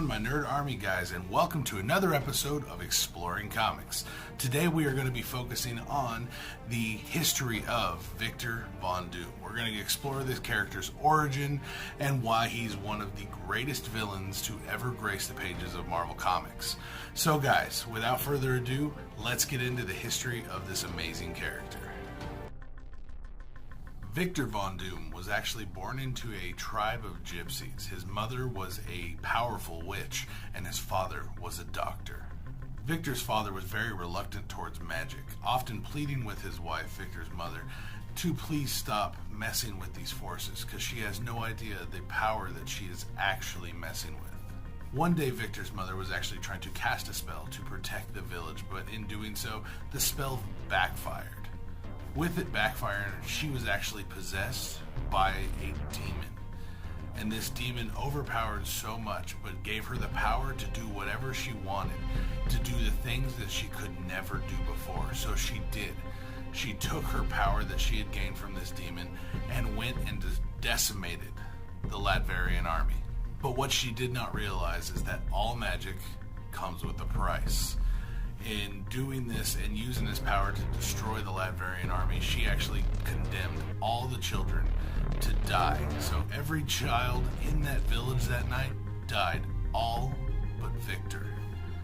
on, my Nerd Army guys, and welcome to another episode of Exploring Comics. Today we are going to be focusing on the history of Victor Von Doom. We're going to explore this character's origin and why he's one of the greatest villains to ever grace the pages of Marvel Comics. So guys, without further ado, let's get into the history of this amazing character. Victor Von Doom was actually born into a tribe of gypsies. His mother was a powerful witch, and his father was a doctor. Victor's father was very reluctant towards magic, often pleading with his wife, Victor's mother, to please stop messing with these forces, because she has no idea the power that she is actually messing with. One day, Victor's mother was actually trying to cast a spell to protect the village, but in doing so, the spell backfired. With it backfiring, she was actually possessed by a demon. And this demon overpowered so much, but gave her the power to do whatever she wanted, to do the things that she could never do before. So she did. She took her power that she had gained from this demon and went and decimated the Latverian army. But what she did not realize is that all magic comes with a price. In doing this and using this power to destroy the Latverian army, she actually condemned all the children to die. So every child in that village that night died, all but Victor.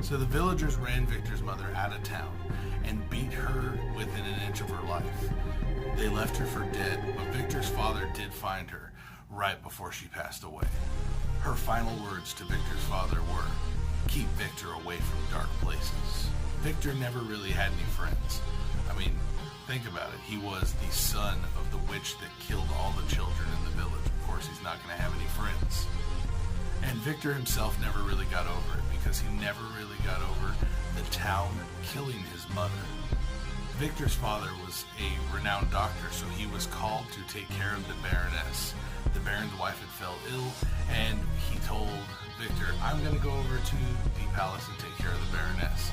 So the villagers ran Victor's mother out of town and beat her within an inch of her life. They left her for dead, but Victor's father did find her right before she passed away. Her final words to Victor's father were, "Keep Victor away from dark places." Victor never really had any friends. I mean, think about it. He was the son of the witch that killed all the children in the village. Of course, he's not going to have any friends. And Victor himself never really got over it, because he never really got over the town killing his mother. Victor's father was a renowned doctor, so he was called to take care of the Baroness. The Baron's wife had fell ill, and he told Victor, "I'm going to go over to the palace and take care of the Baroness."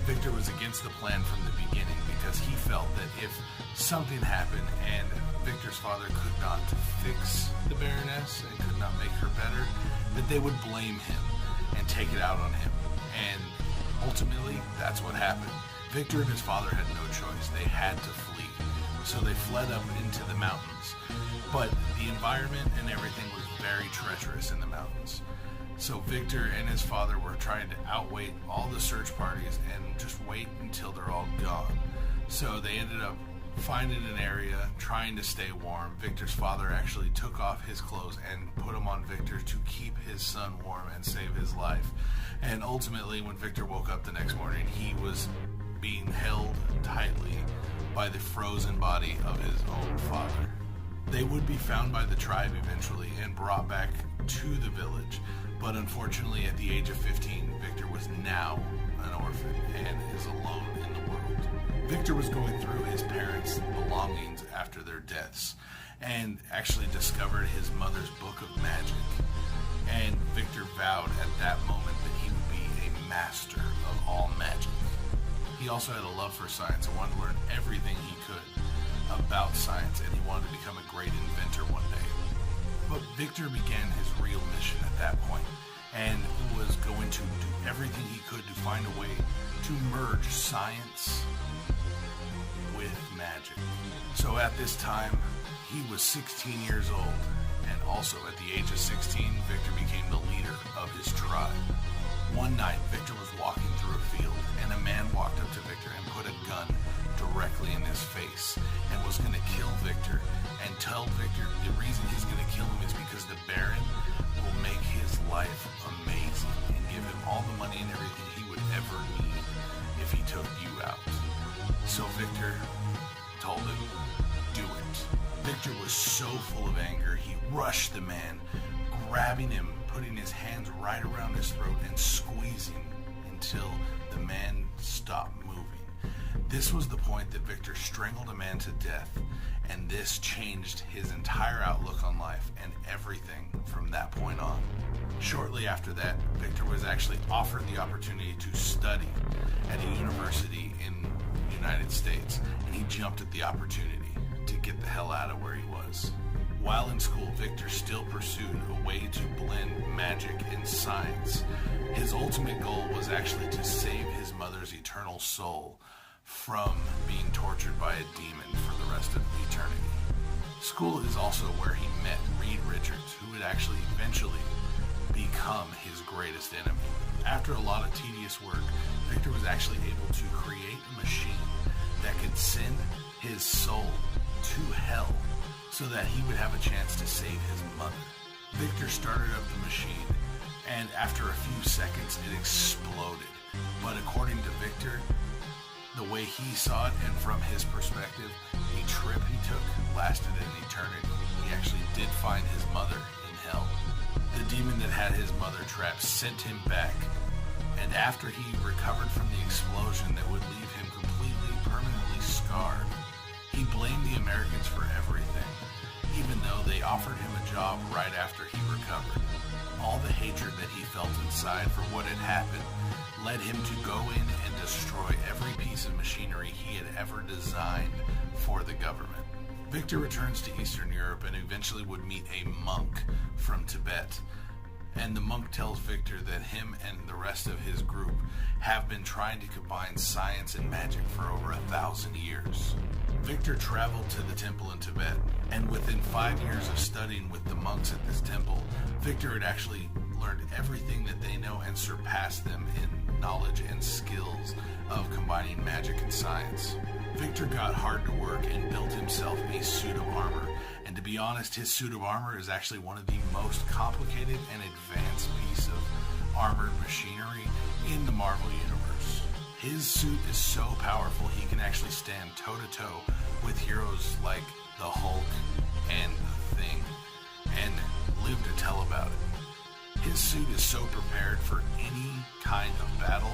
Victor was against the plan from the beginning, because he felt that if something happened and Victor's father could not fix the Baroness and could not make her better, that they would blame him and take it out on him. And ultimately, that's what happened. Victor and his father had no choice. They had to flee. So they fled up into the mountains. But the environment and everything was very treacherous in the mountains. So Victor and his father were trying to outwait all the search parties and just wait until they're all gone. So they ended up finding an area, trying to stay warm. Victor's father actually took off his clothes and put them on Victor to keep his son warm and save his life. And ultimately, when Victor woke up the next morning, he was being held tightly by the frozen body of his own father. They would be found by the tribe eventually and brought back to the village. But unfortunately, at the age of 15, Victor was now an orphan and is alone in the world. Victor was going through his parents' belongings after their deaths and actually discovered his mother's book of magic. And Victor vowed at that moment that he would be a master of all magic. He also had a love for science and wanted to learn everything he could about science, and he wanted to become a great inventor one day. But Victor began his real mission at that point, and was going to do everything he could to find a way to merge science with magic. So at this time, he was 16 years old, and also at the age of 16, Victor became the leader of his tribe. One night, Victor was walking through a field, and a man walked up to Victor and put a gun directly in his face and was going to kill Victor, and told Victor the reason he's going to kill him is because the Baron will make his life amazing and give him all the money and everything he would ever need if he took you out. So Victor told him, "Do it." Victor was so full of anger, he rushed the man, grabbing him, putting his hands right around his throat and squeezing until the man stopped moving. This was the point that Victor strangled a man to death, and this changed his entire outlook on life and everything from that point on. Shortly after that, Victor was actually offered the opportunity to study at a university in the United States, and he jumped at the opportunity to get the hell out of where he was. While in school, Victor still pursued a way to blend magic and science. His ultimate goal was actually to save his mother's eternal soul from being tortured by a demon for the rest of eternity. School is also where he met Reed Richards, who would actually eventually become his greatest enemy. After a lot of tedious work, Victor was actually able to create a machine that could send his soul to hell so that he would have a chance to save his mother. Victor started up the machine, and after a few seconds it exploded. But according to Victor, the way he saw it and from his perspective, the trip he took lasted an eternity. He actually did find his mother in hell. The demon that had his mother trapped sent him back, and after he recovered from the explosion that would leave him completely, permanently scarred, he blamed the Americans for everything, even though they offered him a job right after he recovered. All the hatred that he felt inside for what had happened led him to go in and destroy every piece of machinery he had ever designed for the government. Victor returns to Eastern Europe and eventually would meet a monk from Tibet. And the monk tells Victor that him and the rest of his group have been trying to combine science and magic for over 1,000 years. Victor traveled to the temple in Tibet, and within 5 years of studying with the monks at this temple, Victor had actually learned everything that they know and surpassed them in knowledge and skills of combining magic and science. Victor got hard to work and built himself a suit of armor. And to be honest, his suit of armor is actually one of the most complicated and advanced piece of armored machinery in the Marvel Universe. His suit is so powerful he can actually stand toe-to-toe with heroes like the Hulk and the Thing and live to tell about it. His suit is so prepared for any kind of battle,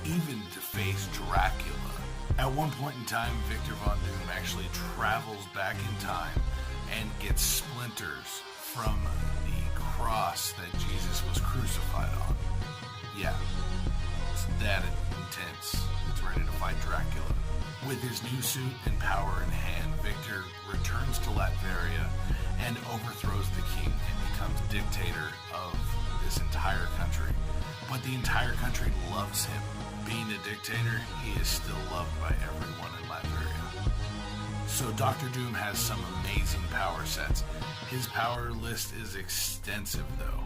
even to face Dracula. At one point in time, Victor Von Doom actually travels back in time and gets splinters from the cross that Jesus was crucified on. Yeah, it's that intense. It's ready to fight Dracula. With his new suit and power in hand, Victor returns to Latveria and overthrows the king and becomes dictator of this entire country. But the entire country loves him. Being a dictator, he is still loved by everyone in Latveria. So Dr. Doom has some amazing power sets. His power list is extensive though.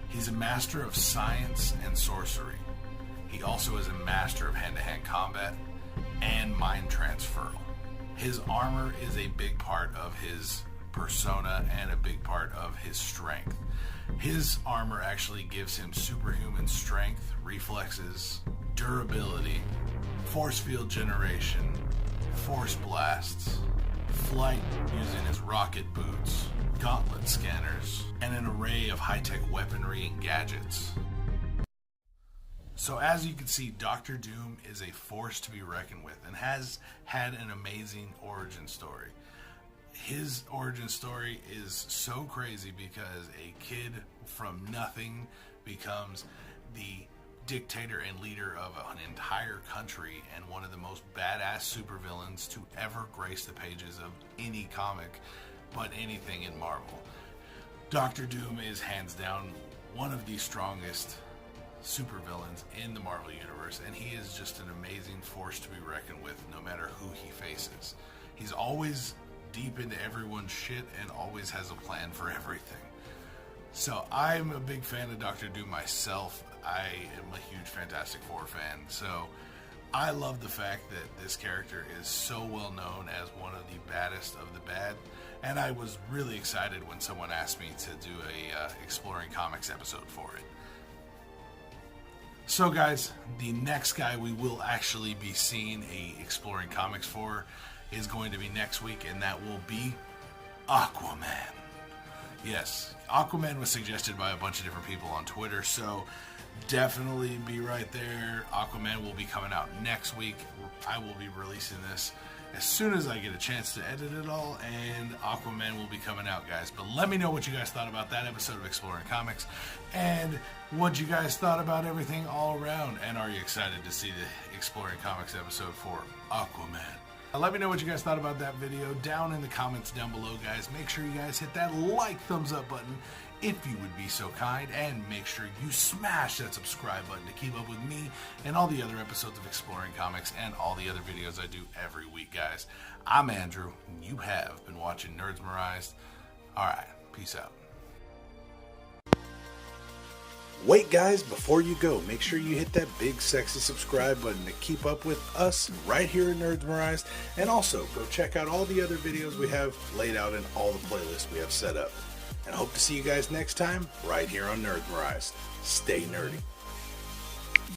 He's a master of science and sorcery. He also is a master of hand-to-hand combat and mind transferal. His armor is a big part of his persona and a big part of his strength. His armor actually gives him superhuman strength, reflexes, durability, force field generation, force blasts, flight using his rocket boots, gauntlet scanners, and an array of high-tech weaponry and gadgets. So as you can see, Dr. Doom is a force to be reckoned with and has had an amazing origin story. His origin story is so crazy because a kid from nothing becomes the dictator and leader of an entire country and one of the most badass supervillains to ever grace the pages of any comic, but anything in Marvel. Dr. Doom is hands down one of the strongest supervillains in the Marvel Universe, and he is just an amazing force to be reckoned with no matter who he faces. He's always deep into everyone's shit and always has a plan for everything. So I'm a big fan of Dr. Doom myself. I am a huge Fantastic Four fan, so I love the fact that this character is so well known as one of the baddest of the bad, and I was really excited when someone asked me to do a Exploring Comics episode for it. So guys, the next guy we will actually be seeing a Exploring Comics for is going to be next week, and that will be Aquaman. Yes, Aquaman was suggested by a bunch of different people on Twitter, so definitely be right there. Aquaman will be coming out next week. I will be releasing this as soon as I get a chance to edit it all, and Aquaman will be coming out, guys. But let me know what you guys thought about that episode of Exploring Comics, and what you guys thought about everything all around. And are you excited to see the Exploring Comics episode for Aquaman? Let me know what you guys thought about that video down in the comments down below, guys. Make sure you guys hit that like, thumbs up button if you would be so kind, and make sure you smash that subscribe button to keep up with me and all the other episodes of Exploring Comics and all the other videos I do every week, guys. I'm Andrew, and you have been watching Nerdsmerized. Alright, peace out. Wait, guys, before you go, make sure you hit that big sexy subscribe button to keep up with us right here in Nerdsmerized, and also go check out all the other videos we have laid out in all the playlists we have set up. And I hope to see you guys next time right here on Nerdsmerized. Stay nerdy.